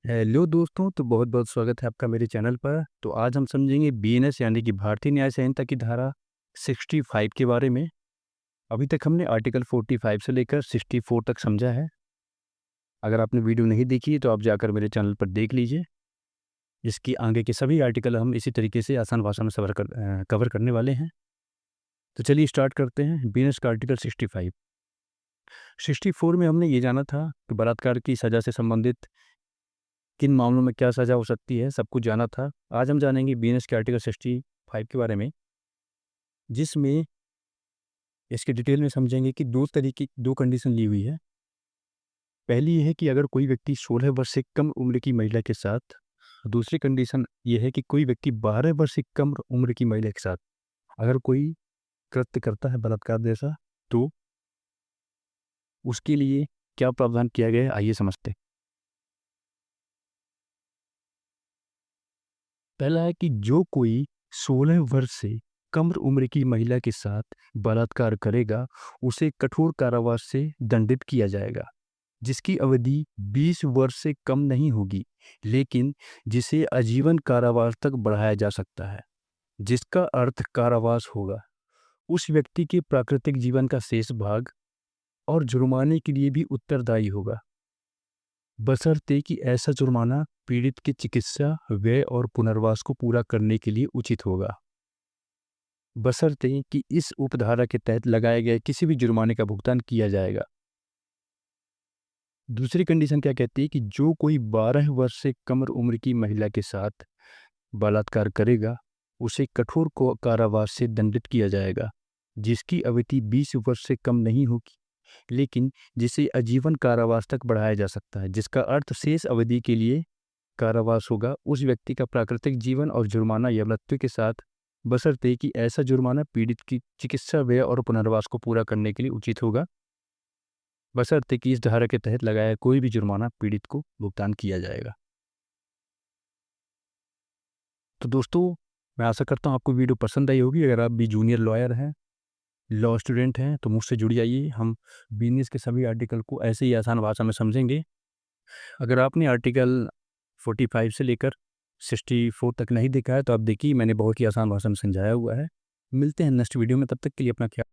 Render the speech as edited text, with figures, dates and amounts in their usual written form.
Hello दोस्तों, तो बहुत-बहुत स्वागत है आपका मेरे चैनल पर। तो आज हम समझेंगे बीएनएस यानी कि भारतीय न्याय संहिता की धारा 65 के बारे में। अभी तक हमने आर्टिकल 45 से लेकर 64 तक समझा है। अगर आपने वीडियो नहीं देखी है तो आप जाकर मेरे चैनल पर देख लीजिए। इसकी आगे के सभी आर्टिकल हम इसी तरीके से आसान भाषा में कवर करने वाले हैं। तो चलिए स्टार्ट करते हैं। बीएनएस का आर्टिकल 65। 64 में हमने ये जाना था कि बलात्कार की सज़ा से संबंधित किन मामलों में क्या सज़ा हो सकती है, सब कुछ जाना था। आज हम जानेंगे बीएनएस के आर्टिकल 65 के बारे में, जिसमें इसके डिटेल में समझेंगे कि 2 कंडीशन ली हुई है। पहली ये है कि अगर कोई व्यक्ति 16 वर्ष से कम उम्र की महिला के साथ, दूसरी कंडीशन ये है कि कोई व्यक्ति 12 वर्ष से कम उम्र की महिला के साथ अगर कोई कृत्य करता है बलात्कार जैसा, तो उसके लिए क्या प्रावधान किया गया है, आइए समझते हैं। पहला है कि जो कोई 16 वर्ष से कम उम्र की महिला के साथ बलात्कार करेगा, उसे कठोर कारावास से दंडित किया जाएगा, जिसकी अवधि 20 वर्ष से कम नहीं होगी, लेकिन जिसे आजीवन कारावास तक बढ़ाया जा सकता है, जिसका अर्थ कारावास होगा। उस व्यक्ति के प्राकृतिक जीवन का शेष भाग और जुर्माने के लिए भी उत्तरदायी होगा, बशर्ते कि ऐसा जुर्माना पीड़ित की चिकित्सा, व्यय और पुनर्वास को पूरा करने के लिए उचित होगा। बशर्ते कि इस उपधारा के तहत लगाए गए किसी भी जुर्माने का भुगतान किया जाएगा। दूसरी कंडीशन क्या कहती है कि जो कोई 12 वर्ष से कम उम्र की महिला के साथ बलात्कार करेगा, उसे कठोर को कारावास से दंडित किया जाएगा, जिसकी अवधि 20 वर्ष से कम नहीं होगी, लेकिन जिसे आजीवन कारावास तक बढ़ाया जा सकता है, जिसका अर्थ शेष अवधि के लिए कारावास होगा उस व्यक्ति का प्राकृतिक जीवन और जुर्माना या मृत्यु के साथ, बशर्ते कि ऐसा जुर्माना पीड़ित की चिकित्सा व्यय और पुनर्वास को पूरा करने के लिए उचित होगा, बशर्ते कि इस धारा के तहत लगाया कोई भी जुर्माना पीड़ित को भुगतान किया जाएगा। तो दोस्तों, मैं आशा करता हूँ आपको वीडियो पसंद आई होगी। अगर आप भी जूनियर लॉयर हैं, लॉ स्टूडेंट हैं, तो मुझसे जुड़ जाइए। हम बीएनएस के सभी आर्टिकल को ऐसे ही आसान भाषा में समझेंगे। अगर आपने आर्टिकल 45 से लेकर 64 तक नहीं देखा है तो आप देखिए, मैंने बहुत ही आसान भाषा में समझाया हुआ है। मिलते हैं नेक्स्ट वीडियो में, तब तक के लिए अपना ख्याल